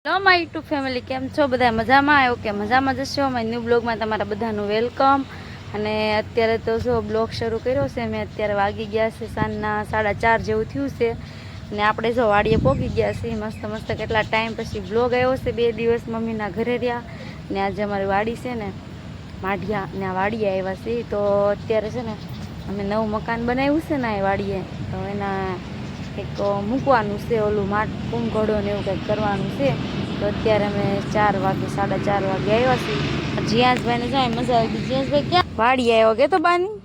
Hello my YouTube family, કેમ છો બધા? મજામાં? આવ્યો કે મજામાં જશો? મારી ન્યૂ બ્લોગમાં તમારા બધાનું વેલકમ. અને અત્યારે તો જો બ્લોગ શરૂ કર્યો છે મેં. અત્યારે વાગી ગયા છે સાંજના 4:30 જેવું થયું છે. ને આપણે જો વાડીએ પહોંચી ગયા છીએ મસ્ત મસ્ત. કેટલા ટાઈમ પછી બ્લોગ આવ્યો છે. 2 દિવસ મમ્મીના ઘરે રહ્યા ને આજે અમારી વાડી છે ને માઢિયા ને આ વાડીએ આવ્યા છે. તો અત્યારે છે ને અમે નવું મકાન બનાવ્યું છે ને એ વાડીએ, તો એના કંઈક મૂકવાનું છે, ઓલું કુંભઘડો ને એવું કંઈક કરવાનું છે. તો અત્યારે અમે 4 વાગે 4:30 વાગે આવ્યા છીએ. જીયાસભાઈને જાય મજા આવી ગઈ. જીયાસભાઈ ક્યાં વાડી આવ્યો કે તો બાની?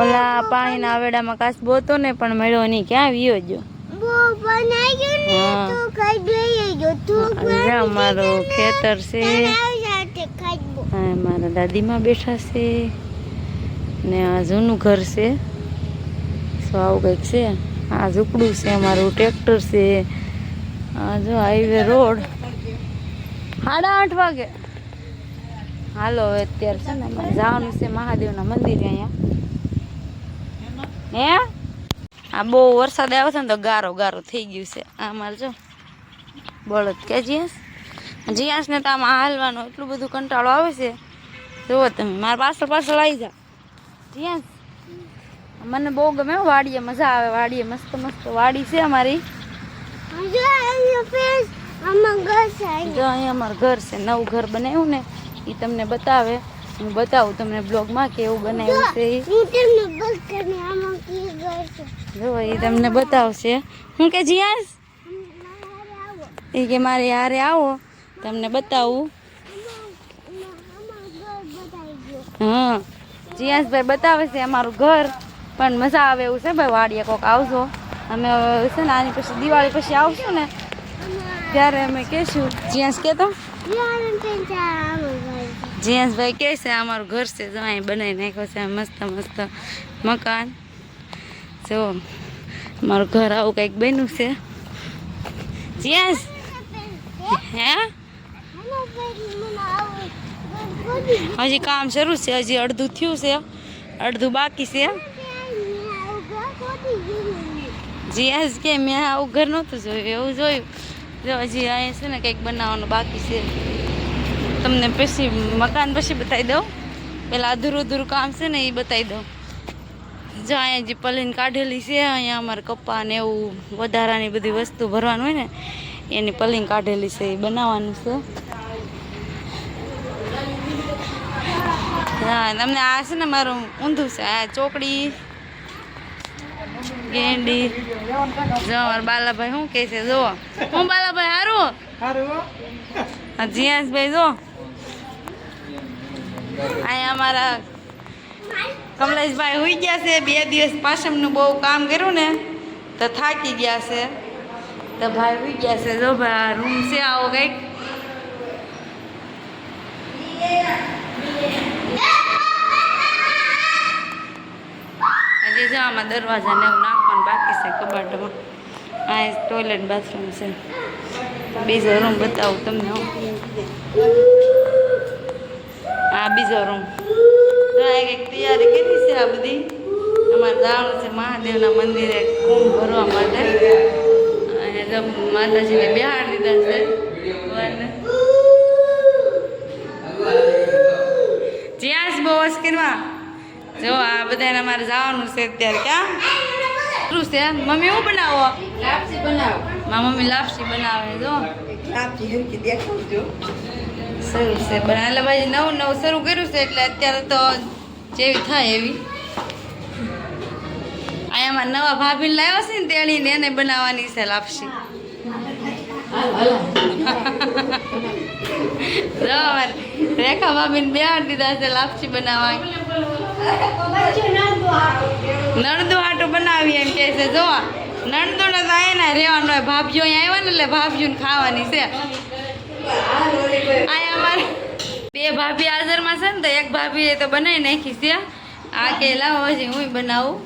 ઓલા પાણીના આવેડામાં કાચબો હતો ને પણ મળ્યો નહીં. ક્યાં વિયો જો અમારું ખેતર છે. મારા દાદીમાં બેઠા છે ને આ જૂનું ઘર છે. આવું કંઈક છે. આ ઝૂંપડું છે અમારું, ટ્રેક્ટર છે. આ જો હાઈવે રોડ. 8:30 વાગે હાલો. અત્યારે છે ને અમારે જવાનું છે મહાદેવના મંદિરે. અહીંયા હે આ બહુ વરસાદ આવ્યો છે ને તો ગારો ગારો થઈ ગયું છે. આ અમારે જો બળદ કે જીયાસ ને તો આમાં હાલવાનો એટલું બધું કંટાળો આવે છે. જુઓ તમે, મારા પાછળ આવી જાઓ. જીયાસ મને બહુ ગમે વાડીએ, મજા આવે વાડીએ. મસ્ત મસ્ત વાડી છે અમારી. જો અહીંયા અમારું ઘર છે, નવું ઘર બનાવ્યું ને એ તમને બતાવે. હું બતાવું તમને બ્લોગમાં કે એવું બનાવ્યું છે. જો એ તમને બતાવશે. હું કે જીયાસ એ કે મારે હારે આવો તમને બતાવું. હા, જીયાસભાઈ બતાવે છે અમારું ઘર. પણ મજા આવે એવું છે ભાઈ વાડીએ. કોક આવજો. અમે છે ને આની પછી દિવાળી પછી આવશું ને ત્યારે અમે કહેશું. જીયાસ કહેતો જીયાસભાઈ કહે છે અમારું ઘર છે જો અહીં બનાવી નાખ્યો છે મસ્ત મસ્ત મકાન. જો અમારું ઘર આવું કંઈક બન્યું છે. જીયાસ હે હજી કામ શરૂ છે. હજી અડધું થયું છે, અડધું બાકી છે. જીયાસ કે મેં આવું ઘર નહોતું જોયું, એવું જોયું. જો હજી અહીંયા છે ને કંઈક બનાવવાનું બાકી છે. તમને પછી મકાન પછી બતાવી દઉં. પેલા અધૂરું કામ છે ને એ બતાવી દઉં. જો અહીંયા જે પલીન કાઢેલી છે, અહીંયા અમારે કપ્પા ને એવું વધારાની બધી વસ્તુ ભરવાનું હોય ને એની પલીન કાઢેલી છે, એ બનાવવાનું છે. હા, તમને આ છે ને મારું ઊંધું છે. આ ચોકડી ગેંડી. જો અમારા બાલાભાઈ શું કહે છે? જો હું બાલાભાઈ હારું. જીયાસભાઈ જો અહીંયા અમારા કમલેશભાઈ હોઈ ગયા છે. 2 દિવસ પાછમનું બહુ કામ કર્યું ને તો થાકી ગયા છે, તો ભાઈ હોઈ ગયા છે. જો ભાઈ આ રૂમ છે આવો કંઈક. હજી જો આમાં દરવાજા ને એવું નાખવાનું બાકી છે કબાટમાં. આ ટોયલેટ બાથરૂમ છે. બીજો રૂમ બતાવું તમને. આ બીજો રૂમ. કંઈક તૈયારી કરી છે આ બધી. અમારે જવાનું છે મહાદેવના મંદિરે કુંભ ભરવા માટે. અને જો માતાજીને બિહાર દીધા છે. જ્યાં બહુ વસ કરવા. જો આ બધાને અમારે જવાનું છે અત્યારે. ક્યાં શું છે? મમ્મી શું બનાવો? લાપસી બનાવો. મારા મમ્મી લાપસી બનાવે. જો શરૂ છે બના. એટલે ભાઈ નવું શરૂ કર્યું છે એટલે અત્યારે તો જેવી થાય એવી. અહીંયામાં નવા ભાભીને લાવ્યા છે ને તેણીને એને બનાવવાની છે લાપસી. જો અમારે રેખા ભાભીને બેહાડ દીધા છે લાપસી બનાવવા. નણદુ હાટું બનાવી એમ કહે છે. જો નણદુ ને તો અહીંયા રહેવાનું હોય. ભાભીઓ અહીંયા આવ્યા ને એટલે ભાભીઓને ખાવાની છે. અહીંયા અમારે 2 ભાભી હાજરમાં છે ને તો એક ભાભીએ તો બનાવી નાખી છે. આ કે લાવો હજી હું બનાવું.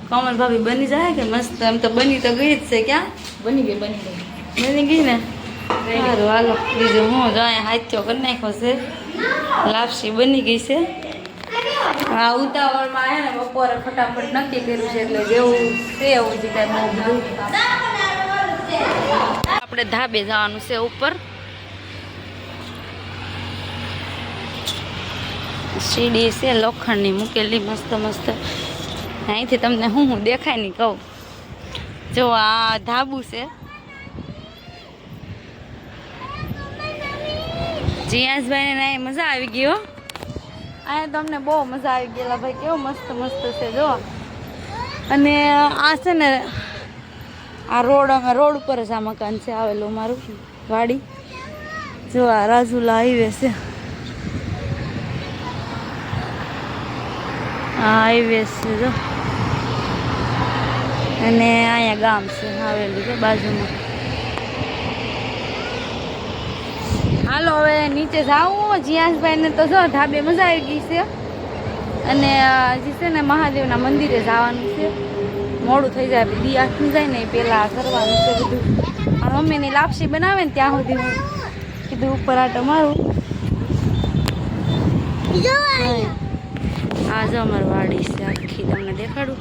કોમલ ભાભી બની જાય કે મસ્ત. એમ તો બની તો ગઈ જ છે. ક્યાં બની ગઈ ને. સારું હાલો. બીજું હું જો અહીંયા હાથ્યો કરી નાખ્યો છે. લાપસી બની ગઈ છે. હા ઉતાવળમાં આવ્યા ને બપોરે ફટાફટ નક્કી કર્યું છે એટલે જેવું છે એવું જ કાંઈ બહુ બધું આપણે ધાબે જવાનું છે ઉપર સીડી છે લોખંડની મૂકેલી મસ્ત મસ્ત અહીંથી તમને હું દેખાય નહીં કહું જો આ ધાબુ છે જીયાસભાઈને ના મજા આવી ગયો અહીંયા તમને બહુ મજા આવી ગયેલા ભાઈ કેવું મસ્ત મસ્ત છે જો અને આ છે ને આ રોડ ઉપર જ આ મકાન છે આવેલું મારું વાડી જો આ રાજુલા હાઈવે છે હાઈવે છે જો અને અહીંયા ગામ છે આવેલું છે બાજુમાં હાલો હવે નીચે જાઉં જીયાસભાઈને તો જો ધાબે મજા આવી ગઈ છે અને હજી છે ને મહાદેવના મંદિરે જવાનું છે મોડું થઈ જાય દી આઠમી જાય ને પેલા કરવાનું છે બધું મારા મમ્મીની લાપસી બનાવે ને ત્યાં સુધી હું કીધું ઉપર આટો મારું આ જો અમારી વાડી છે આખી તમને દેખાડું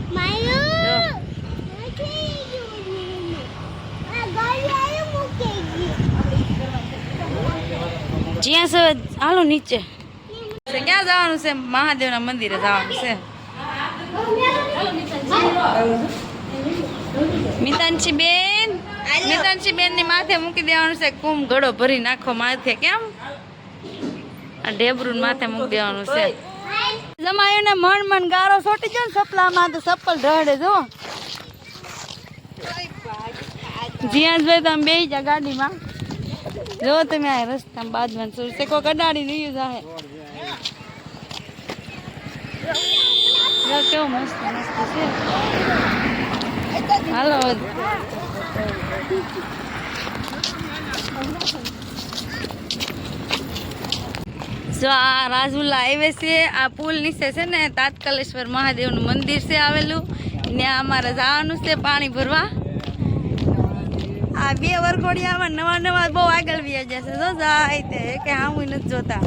જ્યાં સર હાલો નીચે ક્યાં જવાનું છે મહાદેવના મંદિરે જવાનું છે મિતાંશી બેન ની માથે મૂકી દેવાનું છે કુંભ ઘડો ભરી નાખો માથે કેમ આ ઢેબરું માથે મૂકી દેવાનું છે જમાયું ને મણ ગારો સોટી જાય ને સપલામાં તો સપ્પલ ઢળે જો જીયાસભાઈ તમે બેસી જા ગાડીમાં જો તમે આ રસ્તામાં બાદમાં છે કોઈ કડાડી નહીં જાહે કેવું મસ્ત મસ્ત છે હાલો જો આ રાજુલા હાઈવે છે આ પુલ નીચે છે ને તાત્કાલેશ્વર મહાદેવનું મંદિર છે આવેલું ત્યાં અમારે જવાનું છે પાણી ભરવા આ બે વરઘોડિયામાં નવા નવા બહુ આગળ વ્યા જશે જો જાય તે કે આવું નથી જોતા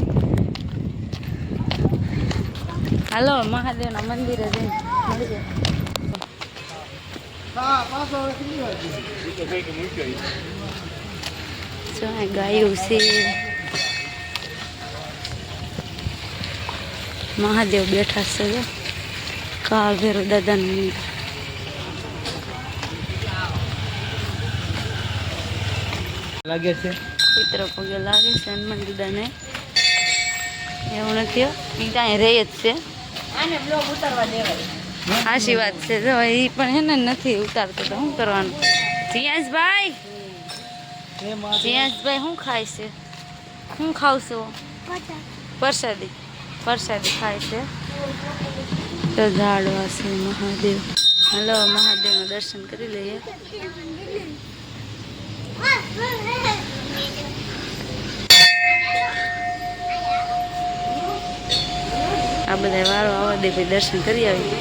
હાલો મહાદેવના મંદિરે જઈને મળીએ જો આ ગાયું છે મહાદેવ બેઠા છે જો કાળ ભેરો દાદાનું મંદિર લાગે છે પિતરો પગે લાગે છે હનુમાન દાદાને એવું નથી એ ત્યાં રહે જ છે આને બ્લોગ ઉતારવા દેવાય સાચી વાત છે જો એ પણ હે ને નથી ઉતારતો તો શું કરવાનું જીયાસભાઈ શું ખાય છે શું ખાવશો પ્રસાદી ખાય છે તો ઝાડવા છે મહાદેવ હલો મહાદેવના દર્શન કરી લઈએ આ બધા વારો આવવા દે ભાઈ દર્શન કરી આવી